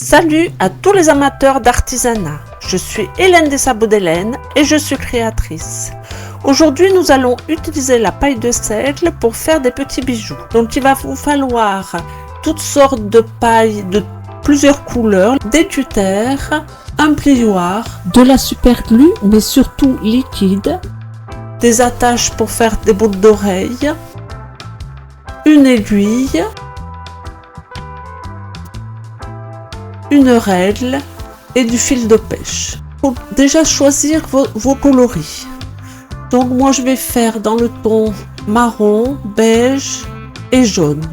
Salut à tous les amateurs d'artisanat. Je suis Hélène Dessabots-Delaine et je suis créatrice. Aujourd'hui, nous allons utiliser la paille de seigle pour faire des petits bijoux. Donc, il va vous falloir toutes sortes de paille de plusieurs couleurs, des tutères, un plioir, de la super glue, mais surtout liquide, des attaches pour faire des boucles d'oreilles, une aiguille, une règle et du fil de pêche. Il faut déjà choisir vos coloris. Donc moi je vais faire dans le ton marron, beige et jaune.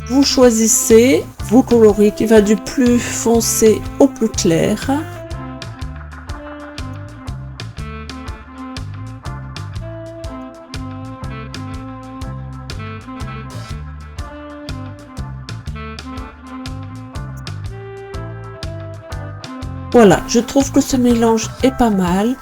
Vous choisissez vos coloris qui va du plus foncé au plus clair. Voilà, je trouve que ce mélange est pas mal.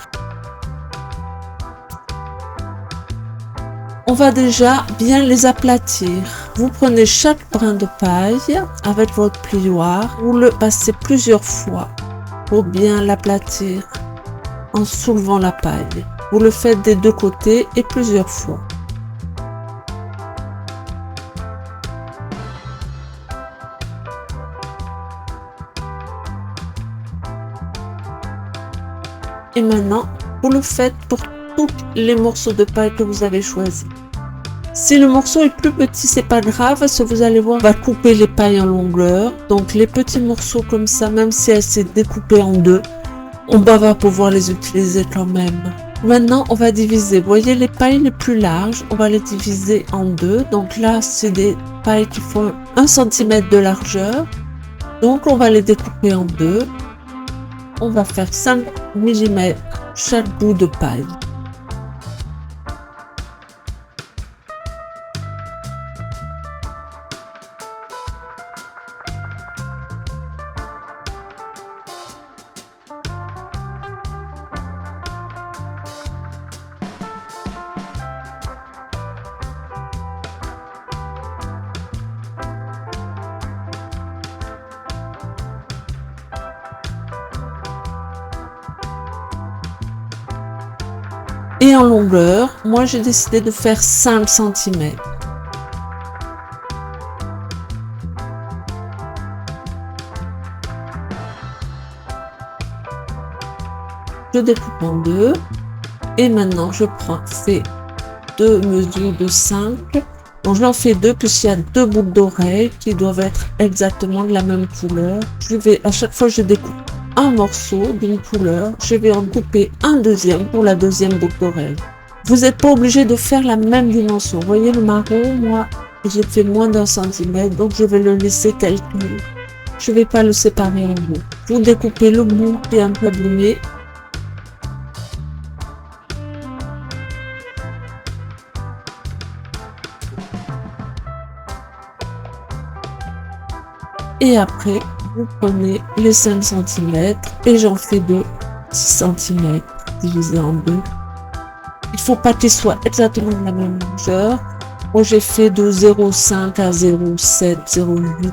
On va déjà bien les aplatir. Vous prenez chaque brin de paille avec votre plioir, vous le passez plusieurs fois pour bien l'aplatir en soulevant la paille. Vous le faites des deux côtés et plusieurs fois. Et maintenant, vous le faites pour tous les morceaux de paille que vous avez choisis. Si le morceau est plus petit, c'est pas grave, parce que vous allez voir, on va couper les pailles en longueur. Donc les petits morceaux comme ça, même si elles s'est découpées en deux, on va pouvoir les utiliser quand même. Maintenant, on va diviser. Vous voyez les pailles les plus larges, on va les diviser en deux. Donc là, c'est des pailles qui font 1 cm de largeur. Donc on va les découper en deux. On va faire 5 mm chaque bout de paille. Et en longueur, moi j'ai décidé de faire 5 cm. Je découpe en deux. Et maintenant je prends ces deux mesures de 5. Donc je l'en fais deux puisqu'il y a deux boucles d'oreilles qui doivent être exactement de la même couleur. Je vais, à chaque fois je découpe un morceau d'une couleur, je vais en couper un deuxième pour la deuxième boucle d'oreille. Vous n'êtes pas obligé de faire la même dimension. Vous voyez le marron, moi j'ai fait moins d'1 cm, donc je vais le laisser tel quel. Je ne vais pas le séparer en deux. Vous découpez le bout qui est un peu abîmé. Et après, vous prenez les 5 cm et j'en fais 6 cm divisé en deux. Il ne faut pas qu'ils soient exactement de la même longueur. Moi j'ai fait de 0,5 à 0,7, 0,8.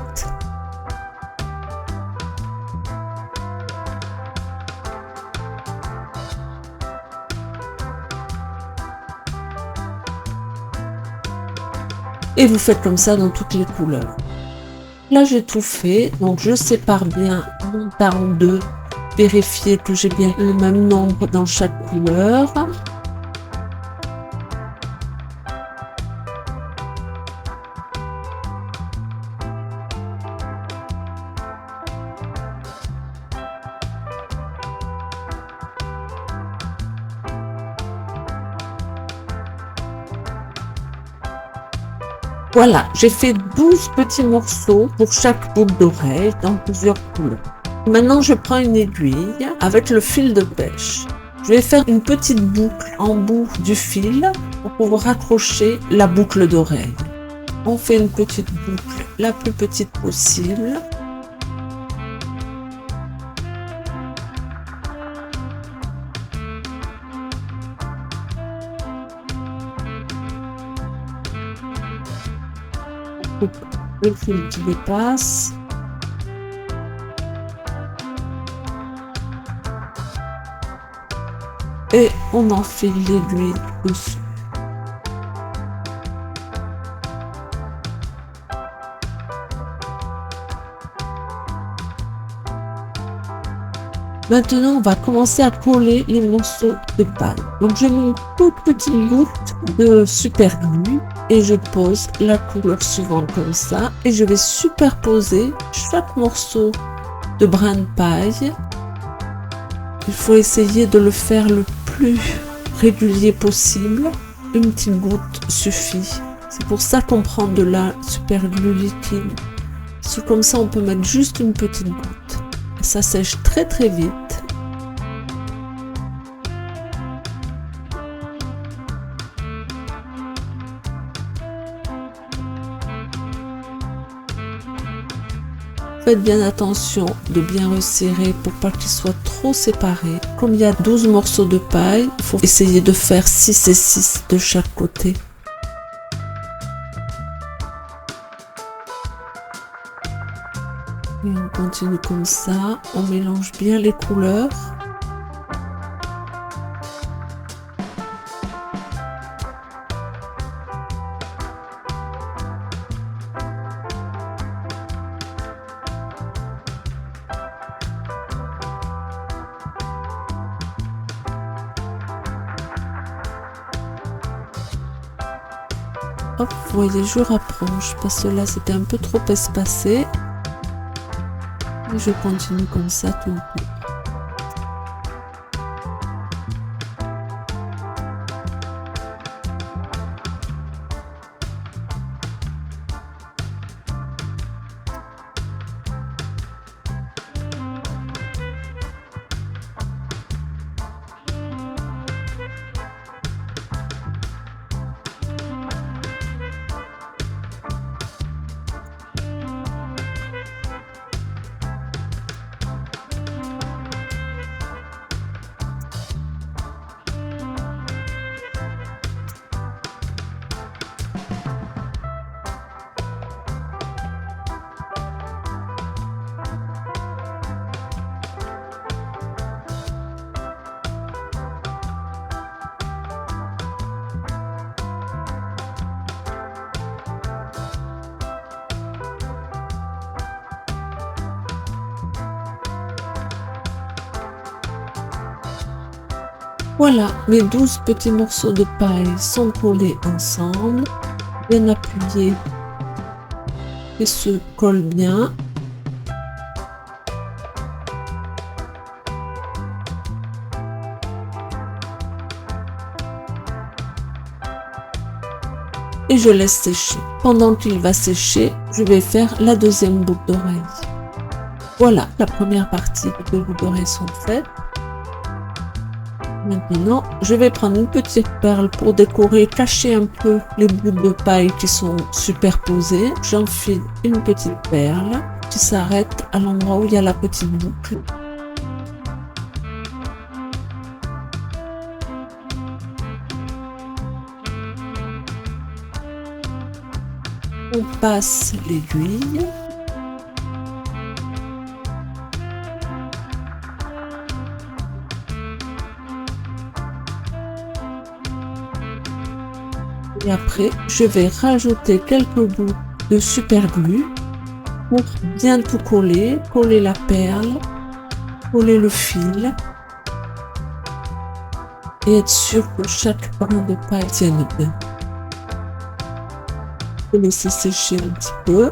Et vous faites comme ça dans toutes les couleurs. Là j'ai tout fait, donc je sépare bien mon tas en deux, vérifier que j'ai bien le même nombre dans chaque couleur. Voilà, j'ai fait 12 petits morceaux pour chaque boucle d'oreille dans plusieurs couleurs. Maintenant, je prends une aiguille avec le fil de pêche. Je vais faire une petite boucle en bout du fil pour pouvoir accrocher la boucle d'oreille. On fait une petite boucle la plus petite possible. coupe le fil qui dépasse. et on enfile l'aiguille dessus. Maintenant, on va commencer à coller les morceaux de paille. Donc, je mets une toute petite goutte de super glue et je pose la couleur suivante comme ça. Et je vais superposer chaque morceau de brin de paille. Il faut essayer de le faire le plus régulier possible. Une petite goutte suffit. C'est pour ça qu'on prend de la super glue liquide. Parce que comme ça, on peut mettre juste une petite goutte. Ça sèche très très vite. Faites bien attention de bien resserrer pour pas qu'ils soient trop séparés. Comme il y a 12 morceaux de paille, il faut essayer de faire 6 et 6 de chaque côté. Et on continue comme ça, on mélange bien les couleurs. Hop, vous voyez, je rapproche parce que là c'était un peu trop espacé. Et je continue comme ça tout le temps. Voilà, mes 12 petits morceaux de paille sont collés ensemble, bien appuyés et se collent bien. Et je laisse sécher. Pendant qu'il va sécher, je vais faire la deuxième boucle d'oreille. Voilà, la première partie des boucles d'oreilles sont faites. Maintenant, je vais prendre une petite perle pour décorer, cacher un peu les bouts de paille qui sont superposées. J'enfile une petite perle qui s'arrête à l'endroit où il y a la petite boucle. On passe l'aiguille. Et après, je vais rajouter quelques bouts de super glue pour bien tout coller, coller la perle, coller le fil et être sûr que chaque brin de paille tienne bien. Je vais laisser sécher un petit peu.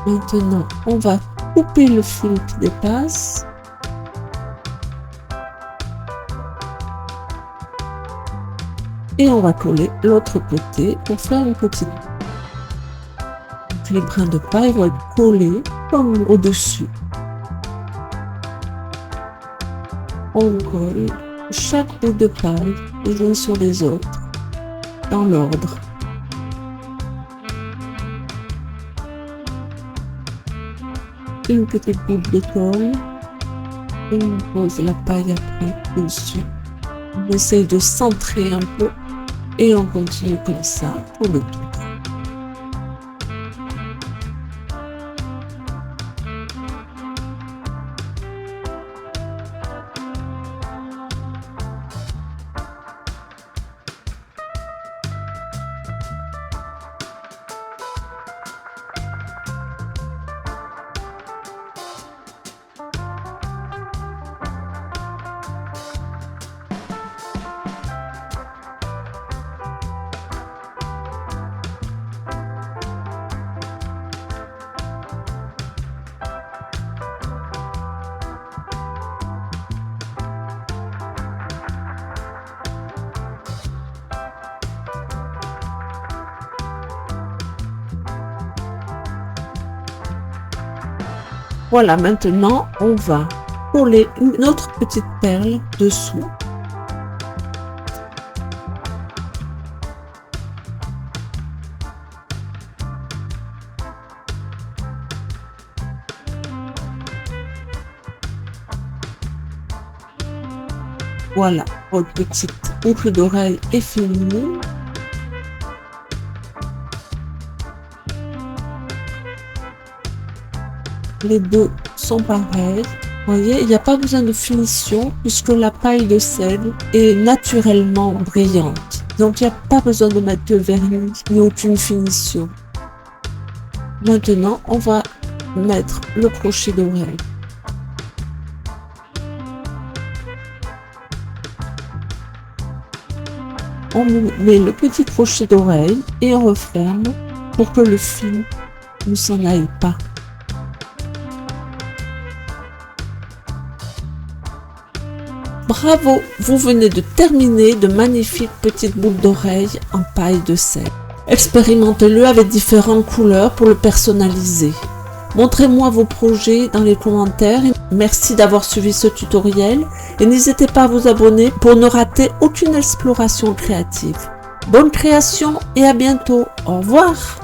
Maintenant, on va couper le fil qui dépasse. Et on va coller l'autre côté pour faire une petite. Donc les brins de paille vont être collés comme au-dessus. On colle chaque bout de paille les uns sur les autres dans l'ordre. Une petite goutte de colle et on pose la paille après dessus. On essaye de centrer un peu et on continue comme ça pour le tour. Voilà, maintenant on va coller une autre petite perle dessous. Voilà, votre petite boucle d'oreille est finie. Les deux sont pareils. Vous voyez, il n'y a pas besoin de finition puisque la paille de sel est naturellement brillante. Donc il n'y a pas besoin de mettre de vernis ni aucune finition. Maintenant, on va mettre le crochet d'oreille. On met le petit crochet d'oreille et on referme pour que le fil ne s'en aille pas. Bravo, vous venez de terminer de magnifiques petites boucles d'oreilles en paille de sel. Expérimentez-le avec différentes couleurs pour le personnaliser. Montrez-moi vos projets dans les commentaires. Merci d'avoir suivi ce tutoriel et n'hésitez pas à vous abonner pour ne rater aucune exploration créative. Bonne création et à bientôt. Au revoir.